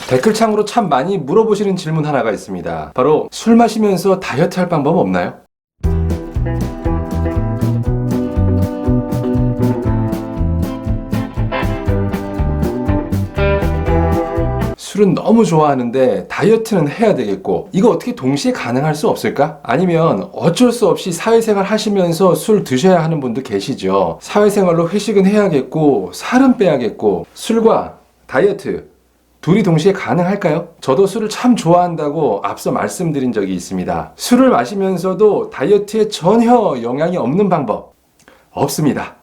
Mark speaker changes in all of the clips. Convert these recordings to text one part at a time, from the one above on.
Speaker 1: 댓글창으로 참 많이 물어보시는 질문 하나가 있습니다. 바로 술 마시면서 다이어트 할 방법 없나요? 술은 너무 좋아하는데 다이어트는 해야 되겠고, 이거 어떻게 동시에 가능할 수 없을까? 아니면 어쩔 수 없이 사회생활 하시면서 술 드셔야 하는 분도 계시죠. 사회생활로 회식은 해야겠고 살은 빼야겠고, 술과 다이어트 둘이 동시에 가능할까요? 저도 술을 참 좋아한다고 앞서 말씀드린 적이 있습니다. 술을 마시면서도 다이어트에 전혀 영향이 없는 방법 없습니다.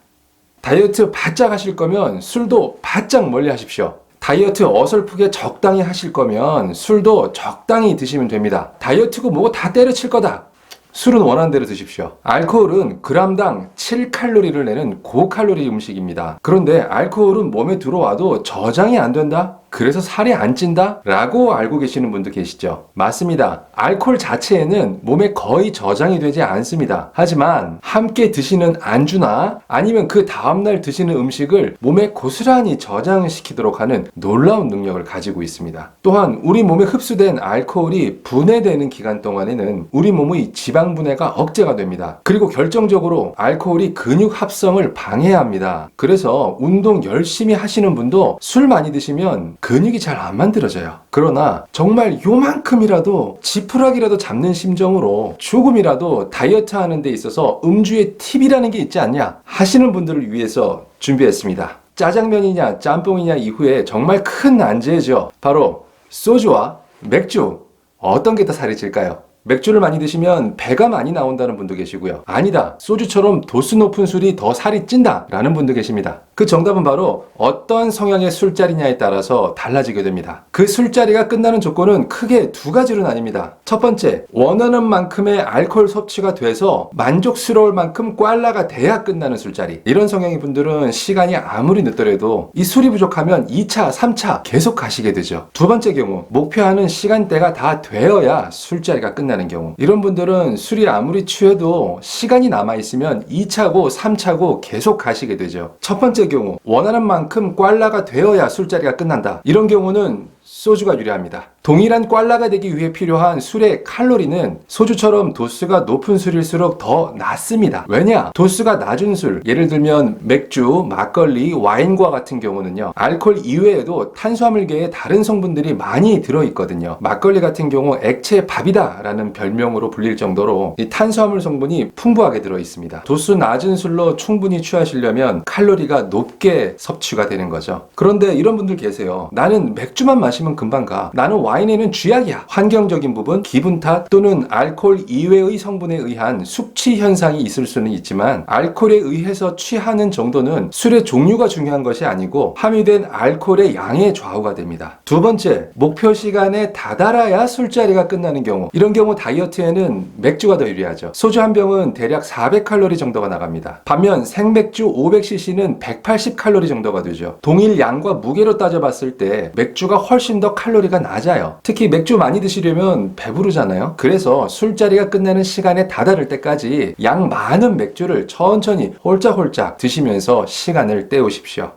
Speaker 1: 다이어트 바짝 하실 거면 술도 바짝 멀리 하십시오. 다이어트 어설프게 적당히 하실 거면 술도 적당히 드시면 됩니다. 다이어트고 뭐고 다 때려칠 거다. 술은 원하는 대로 드십시오. 알코올은 그람당 7칼로리를 내는 고칼로리 음식입니다. 그런데 알코올은 몸에 들어와도 저장이 안 된다? 그래서 살이 안 찐다? 라고 알고 계시는 분도 계시죠. 맞습니다. 알코올 자체에는 몸에 거의 저장이 되지 않습니다. 하지만 함께 드시는 안주나 아니면 그 다음날 드시는 음식을 몸에 고스란히 저장시키도록 하는 놀라운 능력을 가지고 있습니다. 또한 우리 몸에 흡수된 알코올이 분해되는 기간 동안에는 우리 몸의 지방 분해가 억제가 됩니다. 그리고 결정적으로 알코올이 근육 합성을 방해합니다. 그래서 운동 열심히 하시는 분도 술 많이 드시면 근육이 잘 안 만들어져요. 그러나 정말 요만큼이라도 지푸라기라도 잡는 심정으로 조금이라도 다이어트 하는 데 있어서 음주의 팁이라는 게 있지 않냐 하시는 분들을 위해서 준비했습니다. 짜장면이냐 짬뽕이냐 이후에 정말 큰 난제죠. 바로 소주와 맥주, 어떤 게 더 살이 찔까요? 맥주를 많이 드시면 배가 많이 나온다는 분도 계시고요. 아니다, 소주처럼 도수 높은 술이 더 살이 찐다 라는 분도 계십니다. 그 정답은 바로 어떤 성향의 술자리냐에 따라서 달라지게 됩니다. 그 술자리가 끝나는 조건은 크게 두 가지로 나뉩니다. 첫 번째, 원하는 만큼의 알코올 섭취가 돼서 만족스러울 만큼 꽐라가 돼야 끝나는 술자리. 이런 성향의 분들은 시간이 아무리 늦더라도 이 술이 부족하면 2차, 3차 계속 가시게 되죠. 두 번째 경우, 목표하는 시간대가 다 되어야 술자리가 끝나는 경우. 이런 분들은 술이 아무리 취해도 시간이 남아있으면 2차고 3차고 계속 가시게 되죠. 첫 번째 경우, 원하는 만큼 꽐라가 되어야 술자리가 끝난다. 이런 경우는 소주가 유리합니다. 동일한 꽐라가 되기 위해 필요한 술의 칼로리는 소주처럼 도수가 높은 술일수록 더 낮습니다. 왜냐? 도수가 낮은 술, 예를 들면 맥주, 막걸리, 와인과 같은 경우는요, 알코올 이외에도 탄수화물계의 다른 성분들이 많이 들어있거든요. 막걸리 같은 경우 액체 밥이다 라는 별명으로 불릴 정도로 이 탄수화물 성분이 풍부하게 들어있습니다. 도수 낮은 술로 충분히 취하시려면 칼로리가 높게 섭취가 되는 거죠. 그런데 이런 분들 계세요. 나는 맥주만 마시면 금방 가. 나는 와인에는 쥐약이야. 환경적인 부분, 기분 탓 또는 알코올 이외의 성분에 의한 숙취 현상이 있을 수는 있지만, 알코올에 의해서 취하는 정도는 술의 종류가 중요한 것이 아니고 함유된 알코올의 양에 좌우가 됩니다. 두 번째, 목표 시간에 다다라야 술자리가 끝나는 경우. 이런 경우 다이어트에는 맥주가 더 유리하죠. 소주 한 병은 대략 400칼로리 정도가 나갑니다. 반면 생맥주 500cc는 180칼로리 정도가 되죠. 동일 양과 무게로 따져봤을 때 맥주가 훨씬 더 칼로리가 낮아요. 특히 맥주 많이 드시려면 배부르잖아요. 그래서 술자리가 끝나는 시간에 다다를 때까지 양 많은 맥주를 천천히 홀짝홀짝 드시면서 시간을 때우십시오.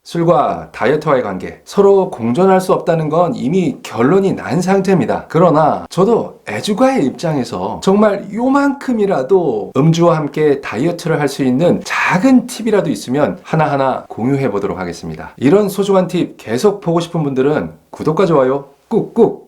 Speaker 1: 술과 다이어트와의 관계, 서로 공존할 수 없다는 건 이미 결론이 난 상태입니다. 그러나 저도 애주가의 입장에서 정말 요만큼이라도 음주와 함께 다이어트를 할 수 있는 작은 팁이라도 있으면 하나하나 공유해 보도록 하겠습니다. 이런 소중한 팁 계속 보고 싶은 분들은 구독과 좋아요 꾹꾹